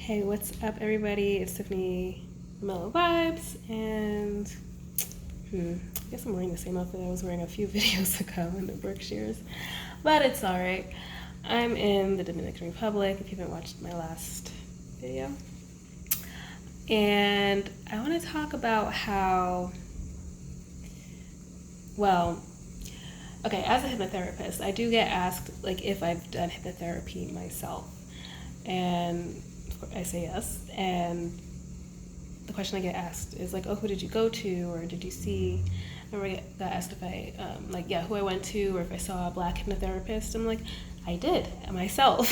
Hey, what's up, everybody? It's Tiffany Mellow Vibes, and I guess I'm wearing the same outfit I was wearing a few videos ago in the Berkshires, but it's alright. I'm in the Dominican Republic, if you haven't watched my last video. And I want to talk about how, okay, as a hypnotherapist, I do get asked, like, if I've done hypnotherapy myself. And I say yes. And the question I get asked is like, oh, who did you go to, or did you see? I remember I got asked if I, who I went to, or if I saw a black hypnotherapist. I'm like, I did, myself.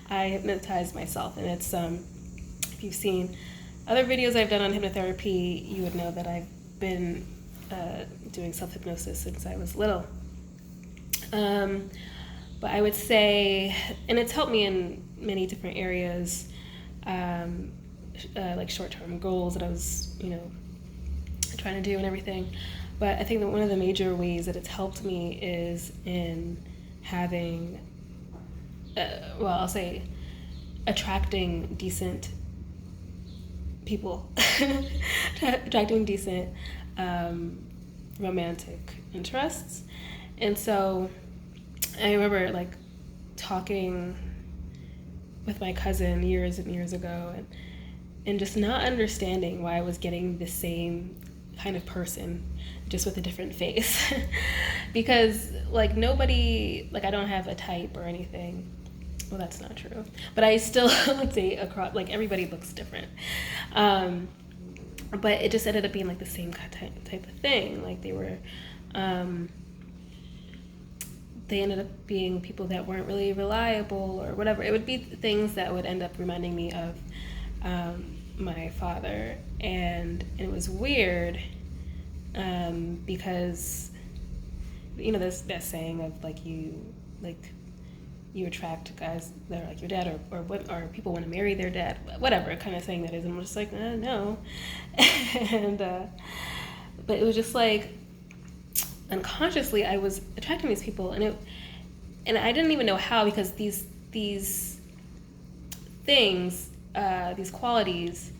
I hypnotized myself. And it's, if you've seen other videos I've done on hypnotherapy, you would know that I've been doing self-hypnosis since I was little. But I would say, and it's helped me in many different areas, like short-term goals that I was, trying to do and everything. But I think that one of the major ways that it's helped me is in having, I'll say, attracting decent people, attracting decent romantic interests. And so I remember like talking with my cousin years and years ago and just not understanding why I was getting the same kind of person just with a different face. Because like nobody, like I don't have a type or anything. Well, that's not true. But I still would say across, like everybody looks different. But it just ended up being like the same type of thing. Like they ended up being people that weren't really reliable or whatever. It would be things that would end up reminding me of my father. And it was weird because, there's that saying of you attract guys that are like your dad or people want to marry their dad, whatever kind of saying that is. And I'm just like, no. And, but it was just like, unconsciously I was attracting these people and I didn't even know how, because these things, these qualities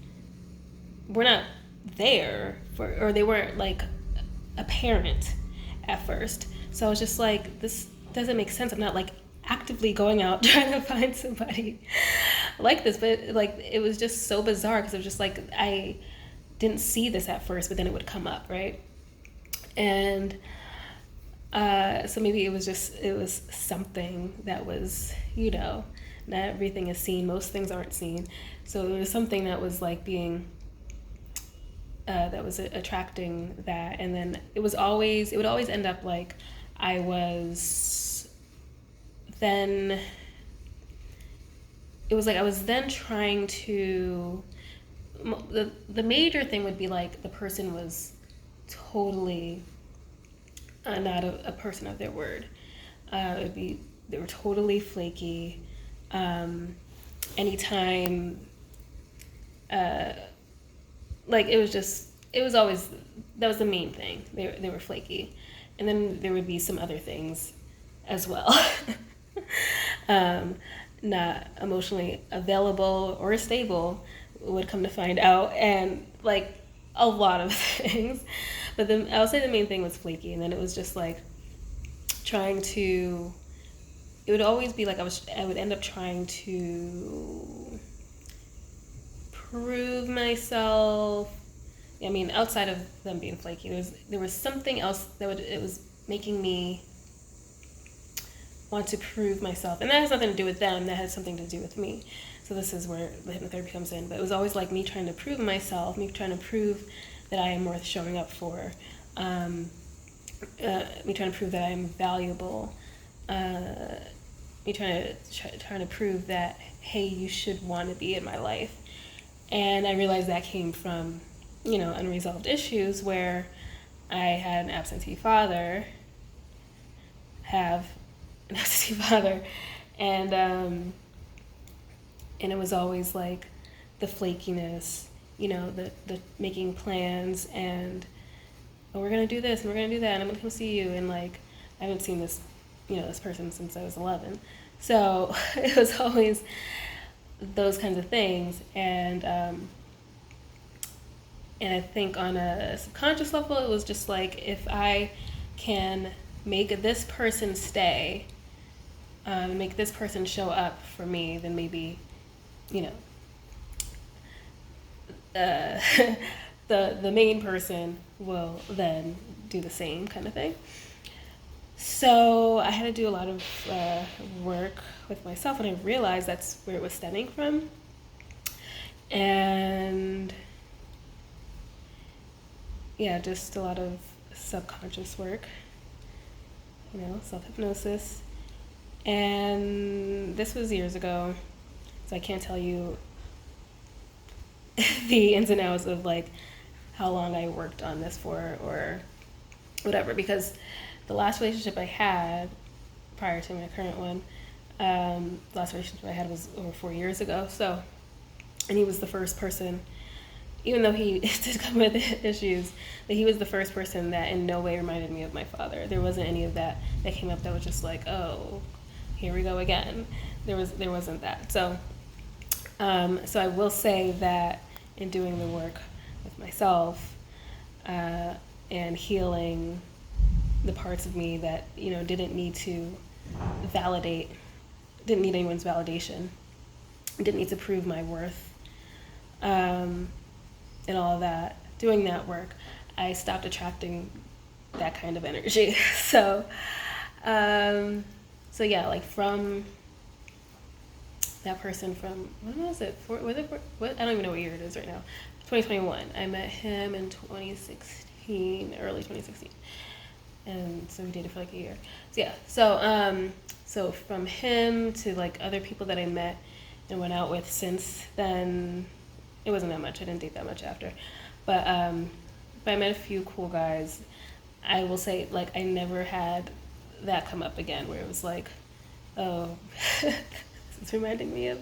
were not there or they weren't like apparent at first. So I was just like, this doesn't make sense. I'm not like actively going out trying to find somebody like this, but like it was just so bizarre because it was just like I didn't see this at first, but then it would come up, right? And so maybe it was something that was, not everything is seen. Most things aren't seen. So there was something that was like being, that was attracting that. And then it would always end up like I was then trying to, the major thing would be like the person was totally not a person of their word. They were totally flaky. Anytime, like it was always, that was the main thing. They were flaky. And then there would be some other things as well. Not emotionally available or stable, would come to find out, and like a lot of things. But then I'll say the main thing was flaky, and then it was just like it would always be like I would end up trying to prove myself. I mean, outside of them being flaky, there was something else it was making me want to prove myself, and that has nothing to do with them. That has something to do with me. So this is where the hypnotherapy comes in. But it was always like me trying to prove myself, me trying to prove that I am worth showing up for, me trying to prove that I am valuable, me trying to prove that, hey, you should want to be in my life. And I realized that came from, unresolved issues where I had an absentee father, and it was always like the flakiness, the making plans and, oh, we're gonna do this and we're gonna do that and I'm gonna come see you, and like I haven't seen this, this person since I was 11. So it was always those kinds of things. And I think on a subconscious level, it was just like, if I can make this person stay, make this person show up for me, then maybe, you know, the main person will then do the same kind of thing. So I had to do a lot of work with myself, and I realized that's where it was stemming from. And yeah, just a lot of subconscious work, self-hypnosis. And this was years ago, so I can't tell you the ins and outs of like how long I worked on this for or whatever, because the last relationship I had prior to my current one, last relationship I had was over 4 years ago. So, and he was the first person, even though he did come with issues, but he was the first person that in no way reminded me of my father. There wasn't any of that came up that was just like, oh, here we go again. There wasn't that. So I will say that in doing the work with myself and healing the parts of me that didn't need anyone's validation, didn't need to prove my worth, and all of that, doing that work, I stopped attracting that kind of energy. So yeah, like from that person from, when was it? What? I don't even know what year it is right now. 2021. I met him in 2016, early 2016. And so we dated for like a year. So yeah, so from him to like other people that I met and went out with since then, it wasn't that much. I didn't date that much after. But I met a few cool guys. I will say, like, I never had that come up again where it was like, oh, it's reminding me of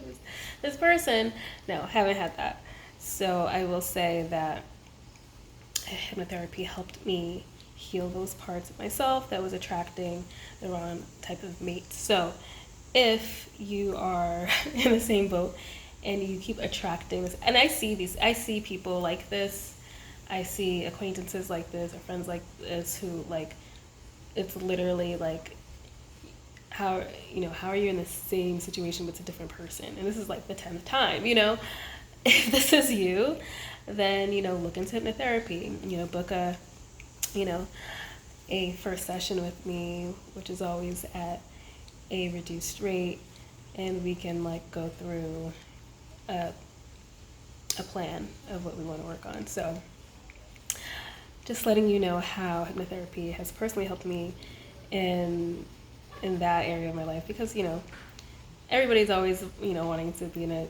this person. No, haven't had that. So I will say that hypnotherapy helped me heal those parts of myself that was attracting the wrong type of mate. So if you are in the same boat and you keep attracting this, and I see people like this, I see acquaintances like this or friends like this who, like, it's literally like, how are you in the same situation but it's a different person? And this is like the 10th time, if this is you, then, look into hypnotherapy, book a first session with me, which is always at a reduced rate, and we can like go through a plan of what we want to work on. So just letting you know how hypnotherapy has personally helped me in that area of my life, because everybody's always wanting to be in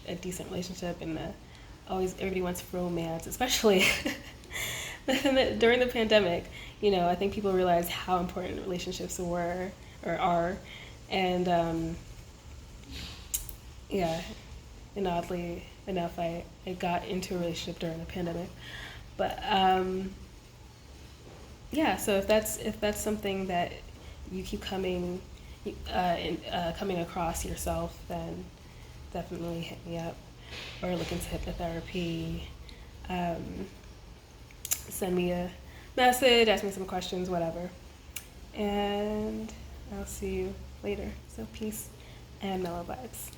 a decent relationship, and everybody wants romance, especially during the pandemic. I think people realized how important relationships were or are, and and oddly enough, I got into a relationship during the pandemic. But so if that's something that you keep coming across yourself, then definitely hit me up or look into hypnotherapy. Send me a message, ask me some questions, whatever. And I'll see you later. So peace and mellow vibes.